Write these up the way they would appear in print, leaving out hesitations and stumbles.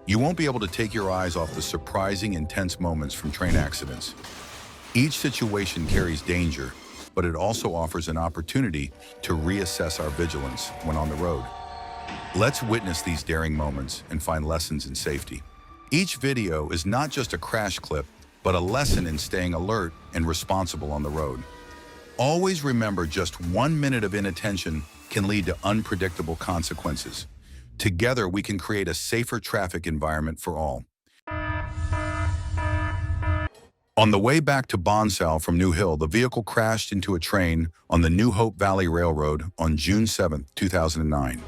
You won't be able to take your eyes off the surprising, intense moments from train accidents. Each situation carries danger, but it also offers an opportunity to reassess our vigilance when on the road. Let's witness these daring moments and find lessons in safety. Each video is not just a crash clip, but a lesson in staying alert and responsible on the road. Always remember, just 1 minute of inattention can lead to unpredictable consequences. Together, we can create a safer traffic environment for all. On the way back to Bonsall from New Hill, the vehicle crashed into a train on the New Hope Valley Railroad on June 7, 2009.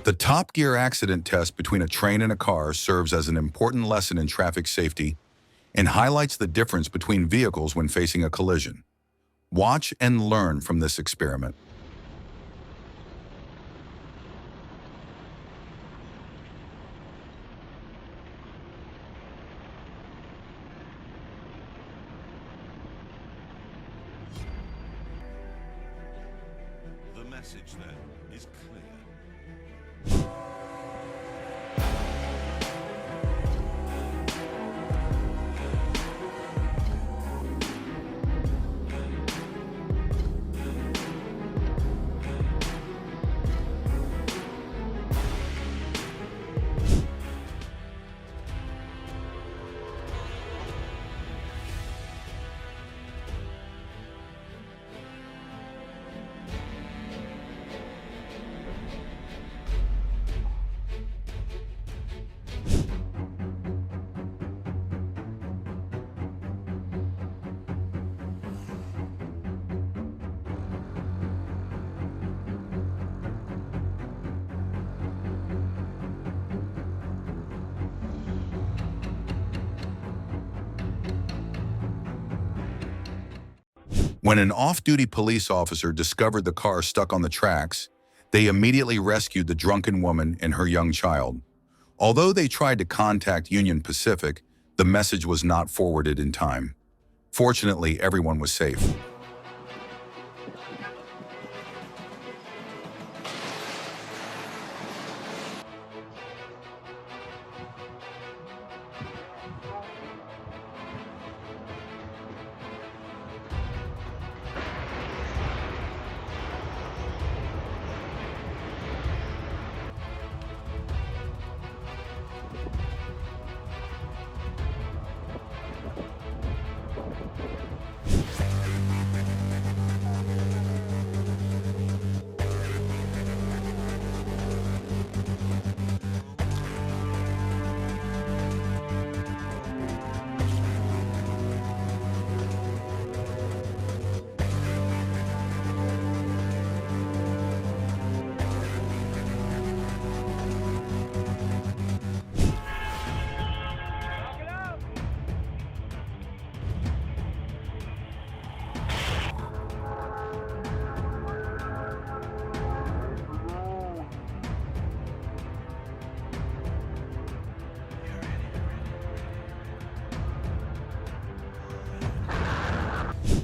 The Top Gear accident test between a train and a car serves as an important lesson in traffic safety and highlights the difference between vehicles when facing a collision. Watch and learn from this experiment. The message then is clear. When an off-duty police officer discovered the car stuck on the tracks, they immediately rescued the drunken woman and her young child. Although they tried to contact Union Pacific, the message was not forwarded in time. Fortunately, everyone was safe.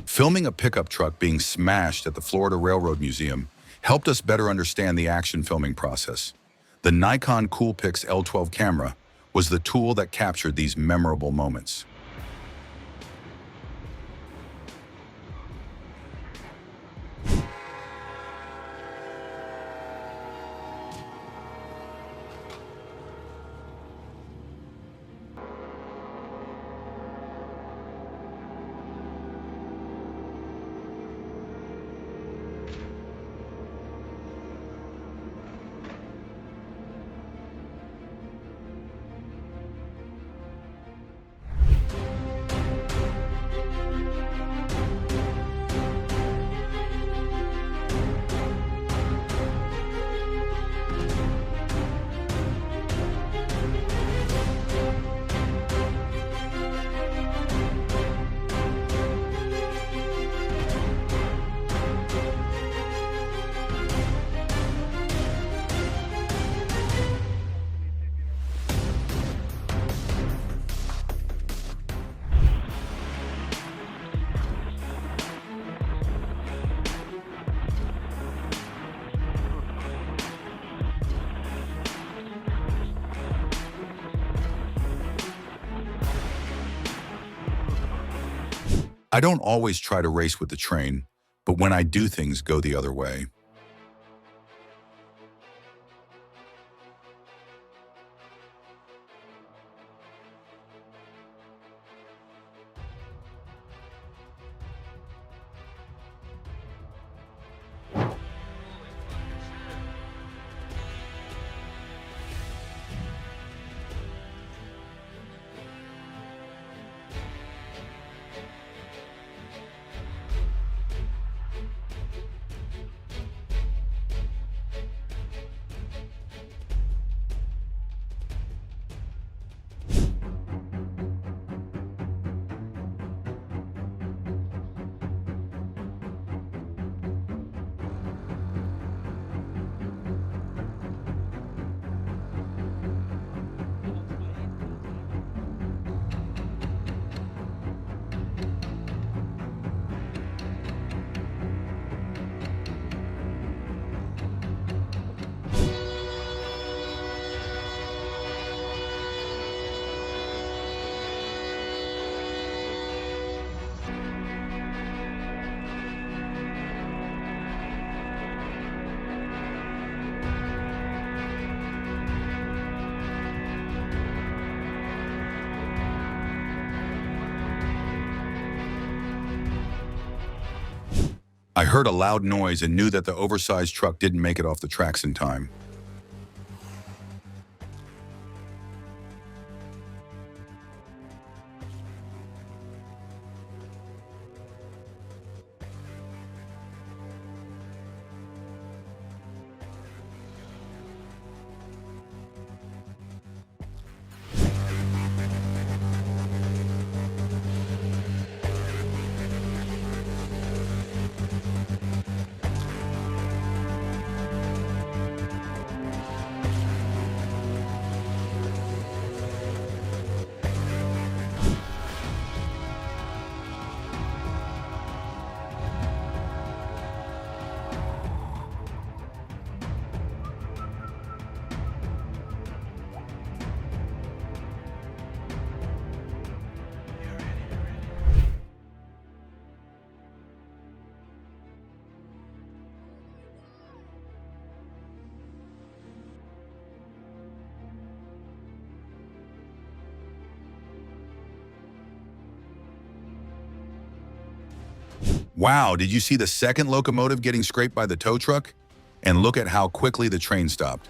Filming a pickup truck being smashed at the Florida Railroad Museum helped us better understand the action filming process. The Nikon Coolpix L12 camera was the tool that captured these memorable moments. I don't always try to race with the train, but when I do, things go the other way. I heard a loud noise and knew that the oversized truck didn't make it off the tracks in time. Wow, did you see the second locomotive getting scraped by the tow truck? And look at how quickly the train stopped.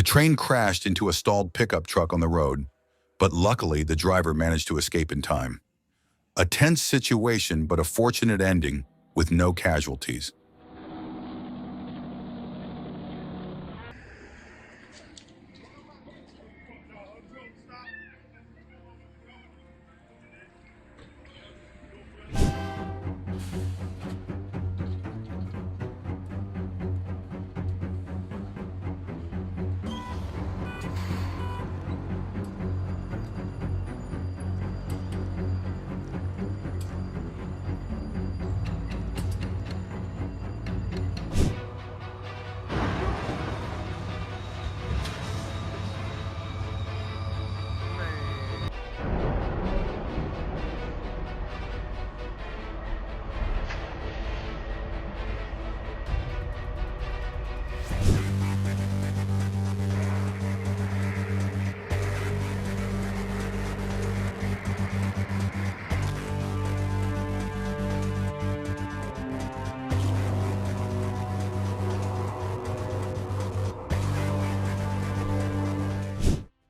The train crashed into a stalled pickup truck on the road, but luckily the driver managed to escape in time. A tense situation, but a fortunate ending with no casualties.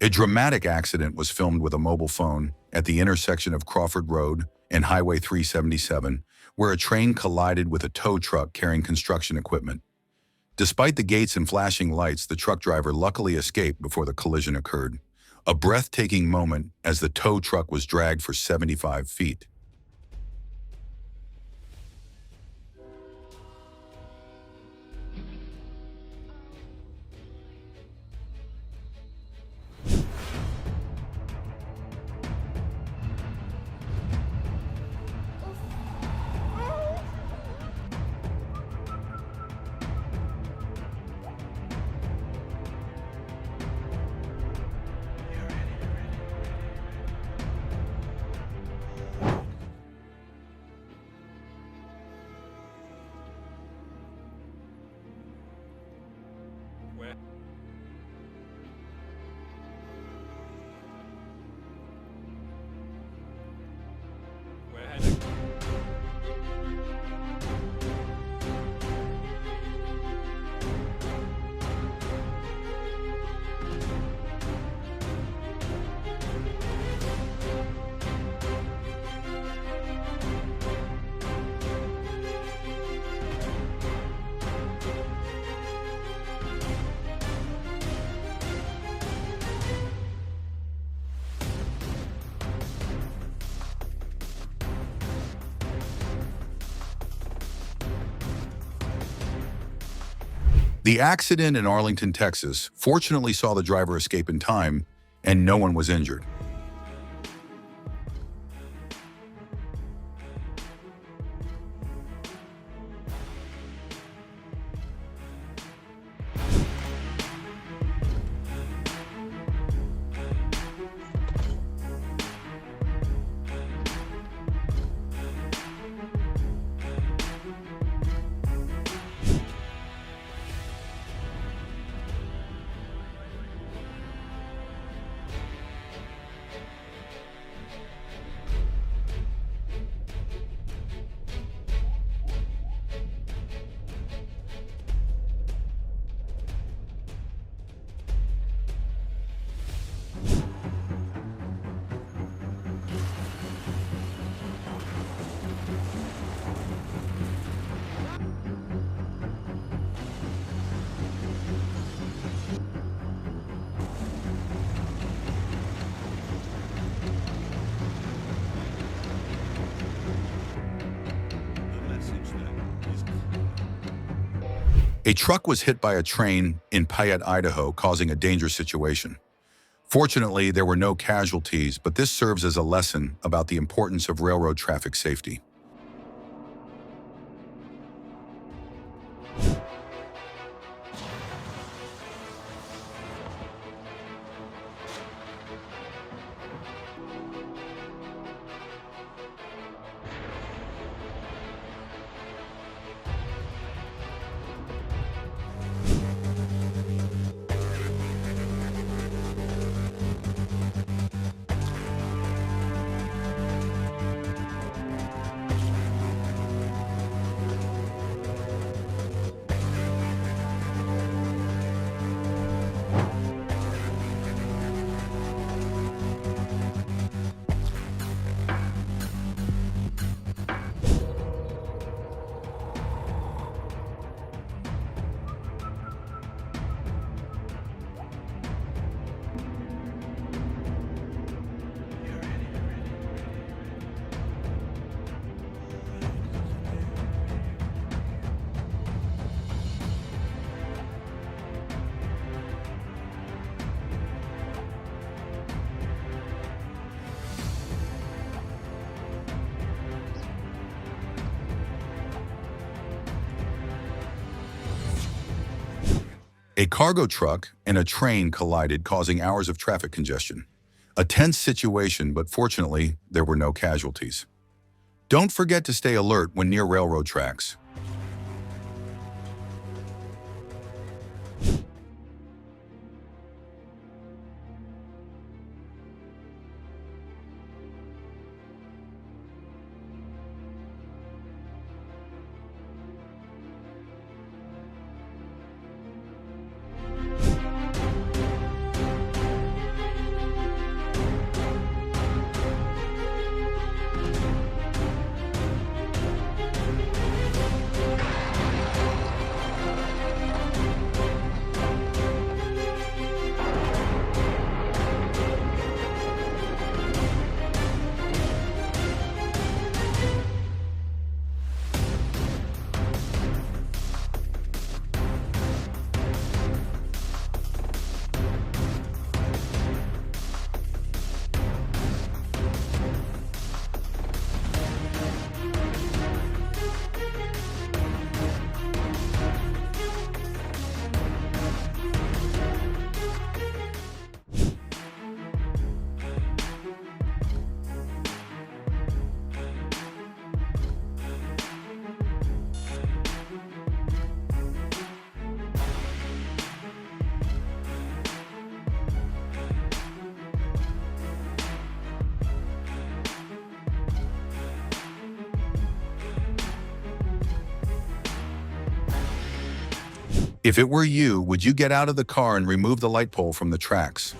A dramatic accident was filmed with a mobile phone at the intersection of Crawford Road and Highway 377, where a train collided with a tow truck carrying construction equipment. Despite the gates and flashing lights, the truck driver luckily escaped before the collision occurred. A breathtaking moment as the tow truck was dragged for 75 feet. Where? We're heading. The accident in Arlington, Texas, fortunately saw the driver escape in time, and no one was injured. The message that is A truck was hit by a train in Payette, Idaho, causing a dangerous situation. Fortunately, there were no casualties, but this serves as a lesson about the importance of railroad traffic safety. A cargo truck and a train collided, causing hours of traffic congestion. A tense situation, but fortunately, there were no casualties. Don't forget to stay alert when near railroad tracks. If it were you, would you get out of the car and remove the light pole from the tracks?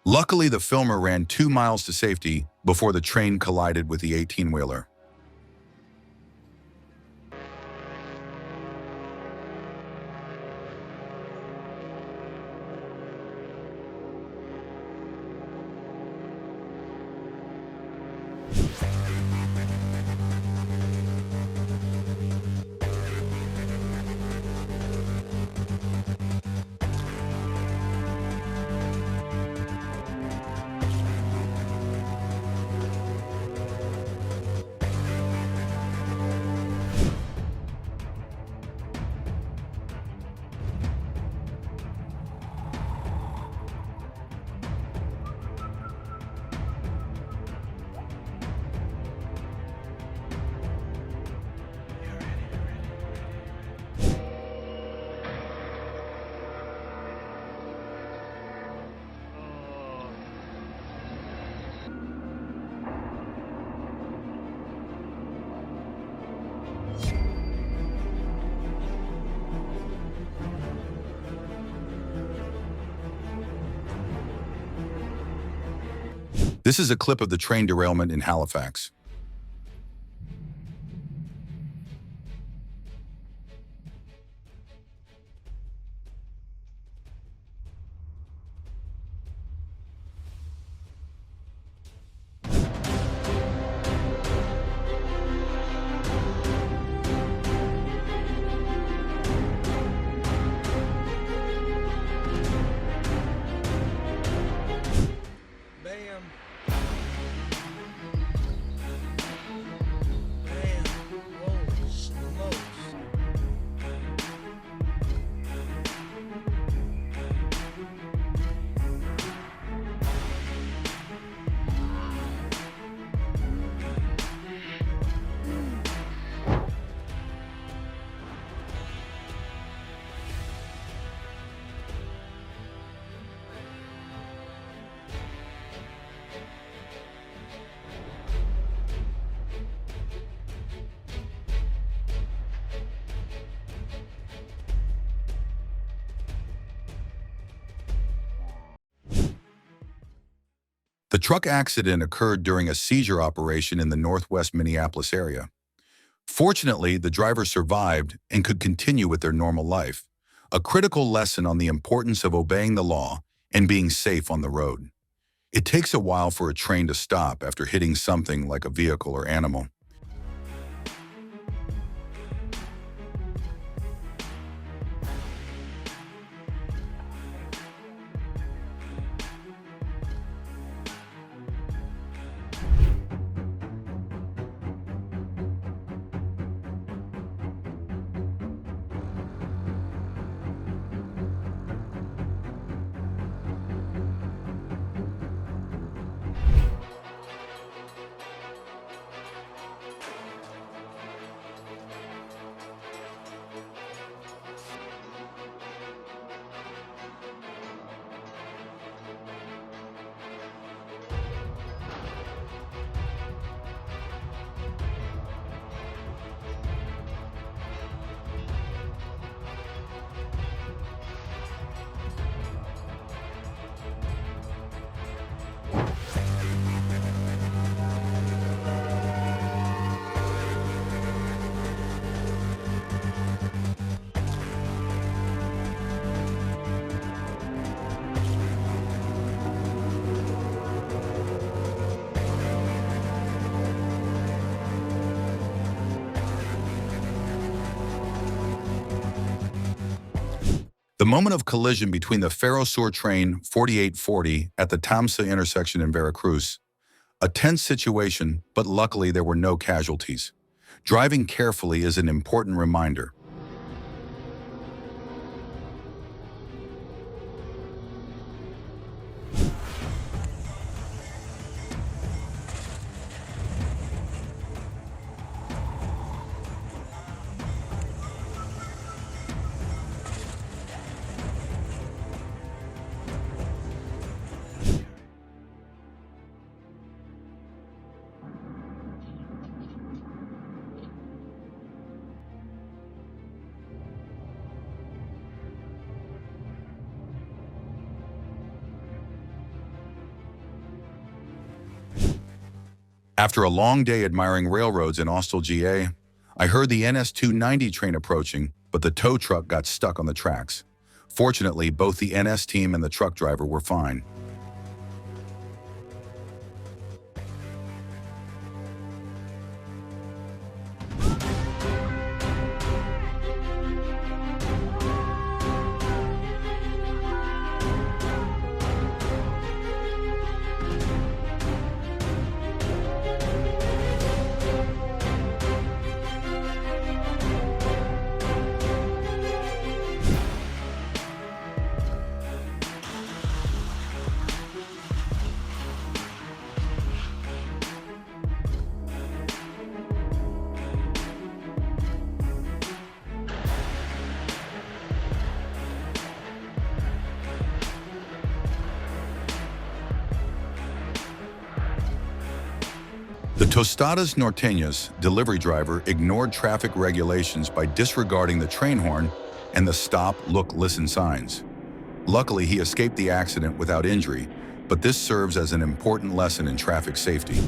Luckily, the filmer ran 2 miles to safety before the train collided with the 18-wheeler. This is a clip of the train derailment in Halifax. Bam. Bam. Holy smokes. The truck accident occurred during a seizure operation in the northwest Minneapolis area. Fortunately, the driver survived and could continue with their normal life, a critical lesson on the importance of obeying the law and being safe on the road. It takes a while for a train to stop after hitting something like a vehicle or animal. The moment of collision between the Ferrosur train 4840 at the Tamsa intersection in Veracruz. A tense situation, but luckily there were no casualties. Driving carefully is an important reminder. After a long day admiring railroads in Austell, GA, I heard the NS-290 train approaching, but the tow truck got stuck on the tracks. Fortunately, both the NS team and the truck driver were fine. The Tostadas Norteñas delivery driver ignored traffic regulations by disregarding the train horn and the stop, look, listen signs. Luckily, he escaped the accident without injury, but this serves as an important lesson in traffic safety.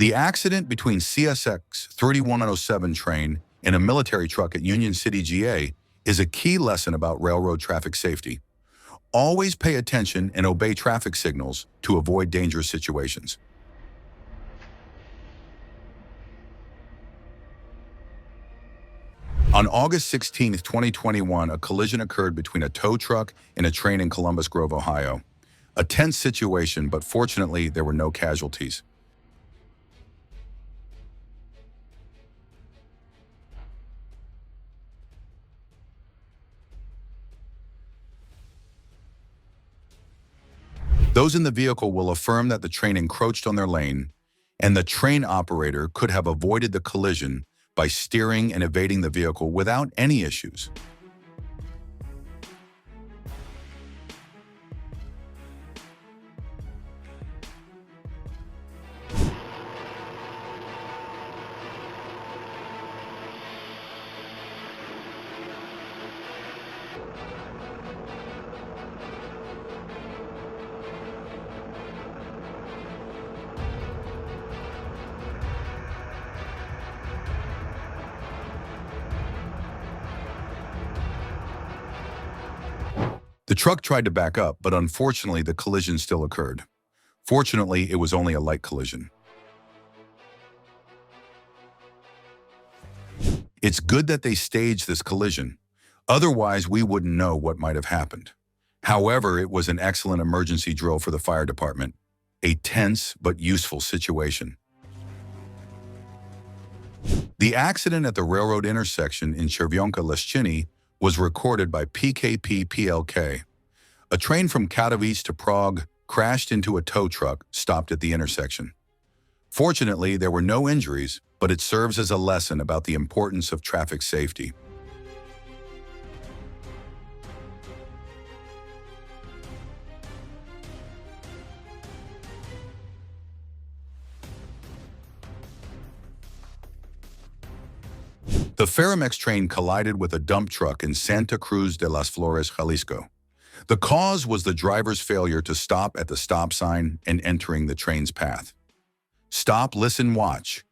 The accident between CSX 3107 train and a military truck at Union City, GA, is a key lesson about railroad traffic safety. Always pay attention and obey traffic signals to avoid dangerous situations. On August 16, 2021, a collision occurred between a tow truck and a train in Columbus Grove, Ohio. A tense situation, but fortunately, there were no casualties. Those in the vehicle will affirm that the train encroached on their lane, and the train operator could have avoided the collision by steering and evading the vehicle without any issues. The truck tried to back up, but unfortunately the collision still occurred. Fortunately, it was only a light collision. It's good that they staged this collision. Otherwise, we wouldn't know what might have happened. However, it was an excellent emergency drill for the fire department. A tense but useful situation. The accident at the railroad intersection in Czerwonka-Leszczyny was recorded by PKP-PLK. A train from Katowice to Prague crashed into a tow truck stopped at the intersection. Fortunately, there were no injuries, but it serves as a lesson about the importance of traffic safety. The Ferromex train collided with a dump truck in Santa Cruz de las Flores, Jalisco. The cause was the driver's failure to stop at the stop sign and entering the train's path. Stop, listen, watch.